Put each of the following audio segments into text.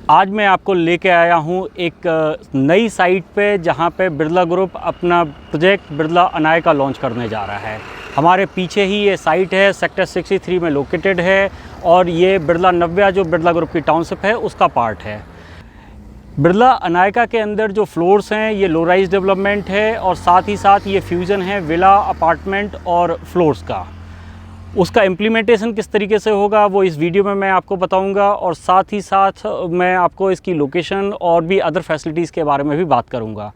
आज मैं आपको लेके आया हूँ एक नई साइट पे, जहाँ पे बिरला ग्रुप अपना प्रोजेक्ट बिरला अनायका लॉन्च करने जा रहा है। हमारे पीछे ही ये साइट है, सेक्टर 63 में लोकेटेड है और ये बिरला नव्या जो बिरला ग्रुप की टाउनशिप है उसका पार्ट है। बिरला अनायका के अंदर जो फ्लोर्स हैं ये लो राइज डेवलपमेंट है और साथ ही साथ ये फ्यूज़न है विला, अपार्टमेंट और फ्लोर्स का। उसका इम्प्लीमेंटेशन किस तरीके से होगा वो इस वीडियो में मैं आपको बताऊंगा और साथ ही साथ मैं आपको इसकी लोकेशन और भी अदर फैसिलिटीज़ के बारे में भी बात करूंगा।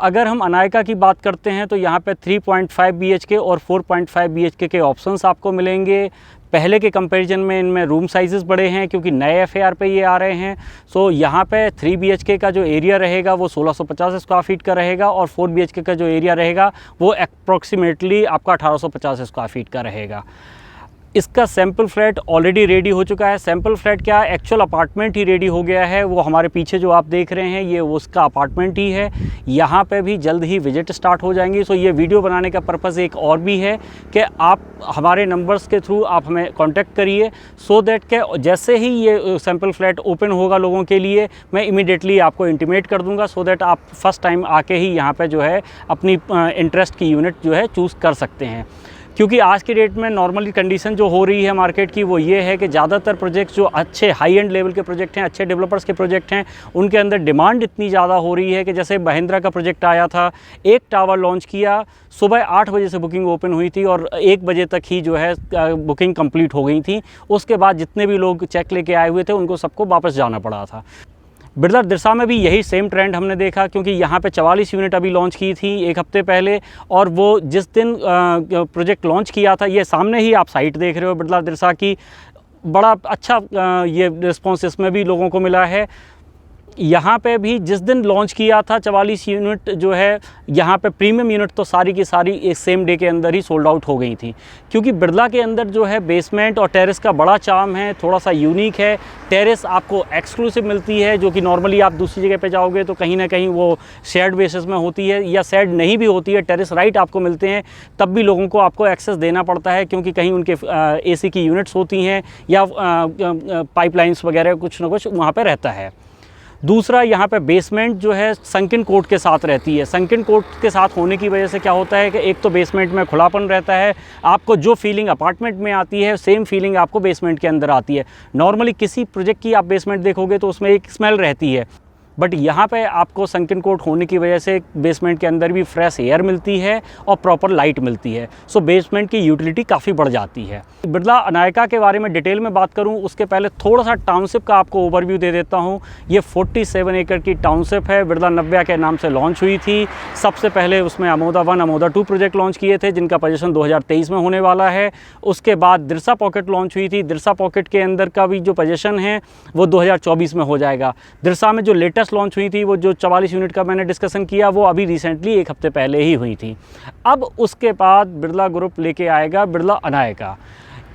अगर हम अनायका की बात करते हैं तो यहाँ पे 3.5 BHK और 4.5 BHK के ऑप्शंस आपको मिलेंगे। पहले के कंपैरिजन में इनमें रूम साइज़ेस बड़े हैं क्योंकि नए FAR पे ये आ रहे हैं। यहाँ पे 3 BHK का जो एरिया रहेगा वो 1650 स्क्वायर फीट का रहेगा और 4 BHK का जो एरिया रहेगा वो अप्रॉक्सीमेटली आपका 1850 स्क्वायर फीट का रहेगा। इसका सैम्पल फ्लैट ऑलरेडी रेडी हो चुका है। सैम्पल फ्लैट क्या, एक्चुअल अपार्टमेंट ही रेडी हो गया है। वो हमारे पीछे जो आप देख रहे हैं ये उसका अपार्टमेंट ही है। यहाँ पे भी जल्द ही विजिट स्टार्ट हो जाएंगी। ये वीडियो बनाने का पर्पज़ एक और भी है कि आप हमारे नंबर्स के थ्रू आप हमें कांटेक्ट करिए सो दैट के जैसे ही ये सैम्पल फ्लैट ओपन होगा लोगों के लिए मैं इमीडिएटली आपको इंटीमेट कर दूँगा सो दैट आप फर्स्ट टाइम आके ही यहाँ पर जो है अपनी इंटरेस्ट की यूनिट जो है चूज़ कर सकते हैं। क्योंकि आज की डेट में नॉर्मली कंडीशन जो हो रही है मार्केट की वो ये है कि ज़्यादातर प्रोजेक्ट्स जो अच्छे हाई एंड लेवल के प्रोजेक्ट हैं, अच्छे डेवलपर्स के प्रोजेक्ट हैं, उनके अंदर डिमांड इतनी ज़्यादा हो रही है कि जैसे महिंद्रा का प्रोजेक्ट आया था, एक टावर लॉन्च किया, सुबह 8 बजे से बुकिंग ओपन हुई थी और 1 बजे तक ही जो है बुकिंग कंप्लीट हो गई थी। उसके बाद जितने भी लोग चेक लेके आए हुए थे उनको सबको वापस जाना पड़ा था। बिरला दिरसा में भी यही सेम ट्रेंड हमने देखा क्योंकि यहाँ पे 44 यूनिट अभी लॉन्च की थी एक हफ्ते पहले और वो जिस दिन प्रोजेक्ट लॉन्च किया था, ये सामने ही आप साइट देख रहे हो बिरला दिरसा की, बड़ा अच्छा ये रिस्पॉन्स इसमें भी लोगों को मिला है। यहाँ पे भी जिस दिन लॉन्च किया था 44 यूनिट जो है, यहाँ पे प्रीमियम यूनिट तो सारी की सारी एक सेम डे के अंदर ही सोल्ड आउट हो गई थी। क्योंकि बिरला के अंदर जो है बेसमेंट और टेरेस का बड़ा चार्म है, थोड़ा सा यूनिक है। टेरेस आपको एक्सक्लूसिव मिलती है जो कि नॉर्मली आप दूसरी जगह पे जाओगे तो कहीं ना कहीं वो शेयर्ड बेसिस में होती है या शेयर्ड नहीं भी होती है, टेरेस राइट आपको मिलते हैं, तब भी लोगों को आपको एक्सेस देना पड़ता है क्योंकि कहीं उनके AC की यूनिट्स होती हैं या पाइपलाइंस वगैरह कुछ ना कुछ वहाँ पर रहता है। दूसरा, यहाँ पे बेसमेंट जो है संकिन कोट के साथ रहती है। संकिन कोट के साथ होने की वजह से क्या होता है कि एक तो बेसमेंट में खुलापन रहता है, आपको जो फीलिंग अपार्टमेंट में आती है सेम फीलिंग आपको बेसमेंट के अंदर आती है। नॉर्मली किसी प्रोजेक्ट की आप बेसमेंट देखोगे तो उसमें एक स्मेल रहती है, बट यहाँ पे आपको संकिन कोट होने की वजह से बेसमेंट के अंदर भी फ्रेश एयर मिलती है और प्रॉपर लाइट मिलती है। बेसमेंट की यूटिलिटी काफ़ी बढ़ जाती है। बिरला अनायका के बारे में डिटेल में बात करूँ उसके पहले थोड़ा सा टाउनशिप का आपको ओवरव्यू दे देता हूँ। ये 47 एकड़ की टाउनशिप है, बिरला नव्या के नाम से लॉन्च हुई थी। सबसे पहले उसमें अमोदा 1, अमोदा 2 प्रोजेक्ट लॉन्च किए थे जिनका पोजीशन 2023 में होने वाला है। उसके बाद दिरसा पॉकेट लॉन्च हुई थी। दिरसा पॉकेट के अंदर का भी जो पोजीशन है वो 2024 में हो जाएगा। दिरसा में जो लेटेस्ट लॉन्च हुई थी वो जो 44 यूनिट का मैंने डिस्कशन किया वो अभी रिसेंटली एक हफ्ते पहले ही हुई थी। अब उसके बाद बिरला ग्रुप लेके आएगा बिरला अनायका।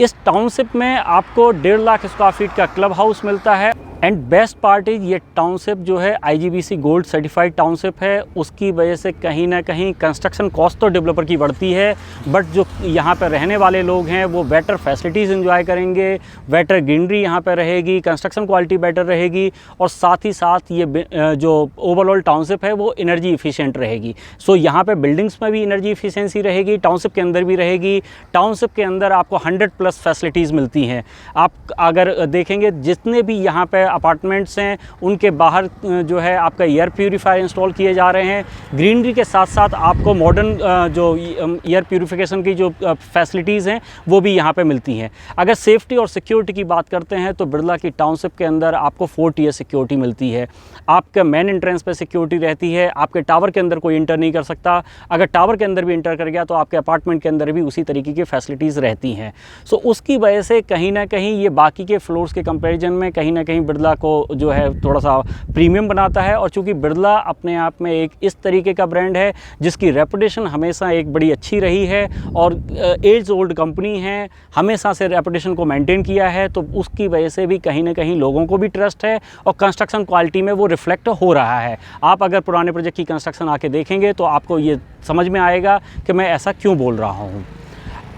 इस टाउनशिप में आपको 1.5 लाख स्क्वायर फीट का क्लब हाउस मिलता है एंड बेस्ट पार्ट इज ये टाउनशिप जो है IGBC गोल्ड सर्टिफाइड टाउनशिप है। उसकी वजह से कहीं ना कहीं कंस्ट्रक्शन कॉस्ट तो डेवलपर की बढ़ती है, बट जो यहाँ पर रहने वाले लोग हैं वो बेटर फैसिलिटीज़ एंजॉय करेंगे, बेटर ग्रीनरी यहाँ पर रहेगी, कंस्ट्रक्शन क्वालिटी बेटर रहेगी और साथ ही साथ ये जो ओवरऑल टाउनशिप है वो एनर्जी इफिशिएंट रहेगी। यहाँ पर बिल्डिंग्स में भी एनर्जी इफिशिएंसी रहेगी, टाउनशिप के अंदर भी रहेगी। टाउनशिप के अंदर आपको 100+ फैसिलिटीज़ मिलती हैं। आप अगर देखेंगे जितने भी यहाँ पर अपार्टमेंट्स हैं उनके बाहर जो है आपका एयर प्यूरीफायर इंस्टॉल किए जा रहे हैं। ग्रीनरी के साथ साथ आपको मॉडर्न जो एयर प्यूरिफिकेशन की जो फैसिलिटीज़ हैं वो भी यहाँ पे मिलती हैं। अगर सेफ्टी और सिक्योरिटी की बात करते हैं तो बिरला की टाउनशिप के अंदर आपको 4 टियर सिक्योरिटी मिलती है। आपका मेन एंट्रेंस पे सिक्योरिटी रहती है, आपके टावर के अंदर कोई इंटर नहीं कर सकता। अगर टावर के अंदर भी इंटर कर गया तो आपके अपार्टमेंट के अंदर भी उसी तरीके की फैसिलिटीज़ रहती हैं। उसकी वजह से कहीं ना कहीं ये बाकी के फ्लोर्स के कंपेरिजन में कहीं ना कहीं बिरला को जो है थोड़ा सा प्रीमियम बनाता है। और चूंकि बिरला अपने आप में एक इस तरीके का ब्रांड है जिसकी रेपुटेशन हमेशा एक बड़ी अच्छी रही है और एज ओल्ड कंपनी है, हमेशा से रेपुटेशन को मेंटेन किया है, तो उसकी वजह से भी कहीं ना कहीं लोगों को भी ट्रस्ट है और कंस्ट्रक्शन क्वालिटी में वो रिफ्लेक्ट हो रहा है। आप अगर पुराने प्रोजेक्ट की कंस्ट्रक्शन आके देखेंगे तो आपको ये समझ में आएगा कि मैं ऐसा क्यों बोल रहा हूँ।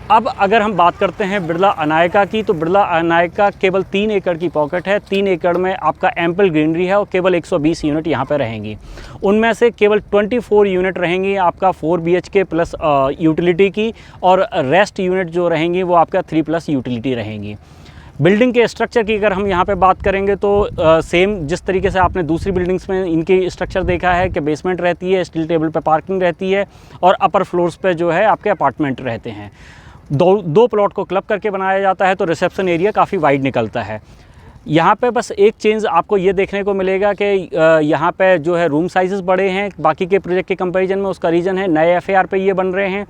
अब अगर हम बात करते हैं बिरला अनायका की, तो बिरला अनायका केवल 3 एकड़ की पॉकेट है। 3 एकड़ में आपका एम्पल ग्रीनरी है और केवल 120 यूनिट यहाँ पे रहेंगी। उनमें से केवल 24 यूनिट रहेंगी आपका 4 BHK प्लस यूटिलिटी की, और रेस्ट यूनिट जो रहेंगी वो आपका 3+ यूटिलिटी रहेंगी। बिल्डिंग के स्ट्रक्चर की अगर हम यहाँ पे बात करेंगे तो सेम जिस तरीके से आपने दूसरी बिल्डिंग्स में इनकी स्ट्रक्चर देखा है कि बेसमेंट रहती है, स्टील टेबल पे पार्किंग रहती है, और अपर फ्लोर्स पे जो है आपके अपार्टमेंट रहते हैं। दो प्लॉट को क्लब करके बनाया जाता है, तो रिसेप्शन एरिया काफ़ी वाइड निकलता है। यहाँ पे बस एक चेंज आपको ये देखने को मिलेगा कि यहाँ पे जो है रूम साइज़ेस बड़े हैं बाकी के प्रोजेक्ट के कंपैरिजन में। उसका रीज़न है नए FAR पे ये बन रहे हैं।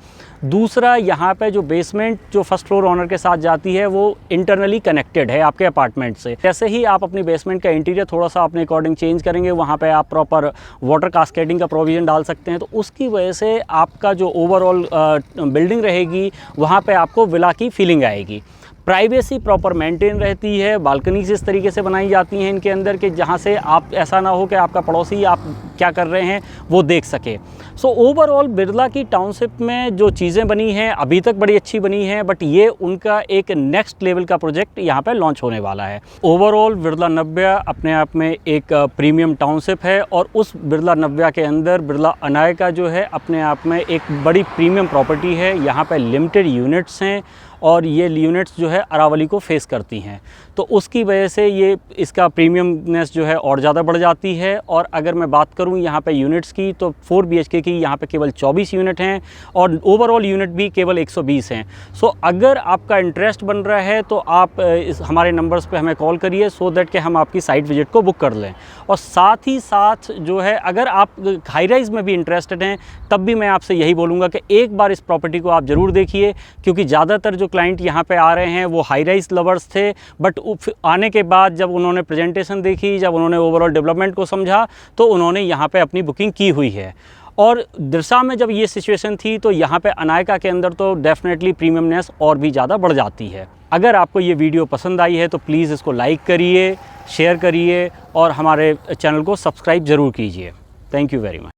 दूसरा, यहाँ पे जो बेसमेंट जो फर्स्ट फ्लोर ओनर के साथ जाती है वो इंटरनली कनेक्टेड है आपके अपार्टमेंट से। जैसे ही आप अपनी बेसमेंट का इंटीरियर थोड़ा सा अपने अकॉर्डिंग चेंज करेंगे, वहाँ पे आप प्रॉपर वाटर कास्केडिंग का प्रोविज़न डाल सकते हैं, तो उसकी वजह से आपका जो ओवरऑल बिल्डिंग रहेगी वहाँ पर आपको विला की फीलिंग आएगी। प्राइवेसी प्रॉपर मेंटेन रहती है। बालकनीज इस तरीके से बनाई जाती हैं इनके अंदर कि जहाँ से आप ऐसा ना हो कि आपका पड़ोसी आप क्या कर रहे हैं वो देख सके। सो ओवरऑल बिरला की टाउनशिप में जो चीज़ें बनी हैं अभी तक बड़ी अच्छी बनी हैं, बट ये उनका एक नेक्स्ट लेवल का प्रोजेक्ट यहाँ पे लॉन्च होने वाला है। ओवरऑल बिरला नव्या अपने आप में एक प्रीमियम टाउनशिप है, और उस बिरला नव्या के अंदर बिरला अनायका जो है अपने आप में एक बड़ी प्रीमियम प्रॉपर्टी है। यहाँ पे लिमिटेड यूनिट्स हैं और ये यूनिट्स जो है अरावली को फेस करती हैं, तो उसकी वजह से ये इसका प्रीमियमनेस जो है और ज़्यादा बढ़ जाती है। और अगर मैं बात करूँ यहाँ पे यूनिट्स की, तो 4 BHK की यहाँ पे केवल 24 यूनिट हैं और ओवरऑल यूनिट भी केवल 120 हैं। सो अगर आपका इंटरेस्ट बन रहा है तो आप हमारे नंबर्स पे हमें कॉल करिए, सो दैट कि हम आपकी साइट विजिट को बुक कर लें। और साथ ही साथ जो है अगर आप हाई राइज़ में भी इंटरेस्टेड हैं, तब भी मैं आपसे यही बोलूँगा कि एक बार इस प्रॉपर्टी को आप ज़रूर देखिए, क्योंकि ज़्यादातर जो क्लाइंट यहाँ पे आ रहे हैं वो हाई राइज लवर्स थे, बट आने के बाद जब उन्होंने प्रेजेंटेशन देखी, जब उन्होंने ओवरऑल डेवलपमेंट को समझा, तो उन्होंने यहाँ पे अपनी बुकिंग की हुई है। और दिरसा में जब ये सिचुएशन थी तो यहाँ पे अनायका के अंदर तो डेफिनेटली प्रीमियमनेस और भी ज़्यादा बढ़ जाती है। अगर आपको ये वीडियो पसंद आई है तो प्लीज़ इसको लाइक करिए, शेयर करिए और हमारे चैनल को सब्सक्राइब ज़रूर कीजिए। Thank you very much.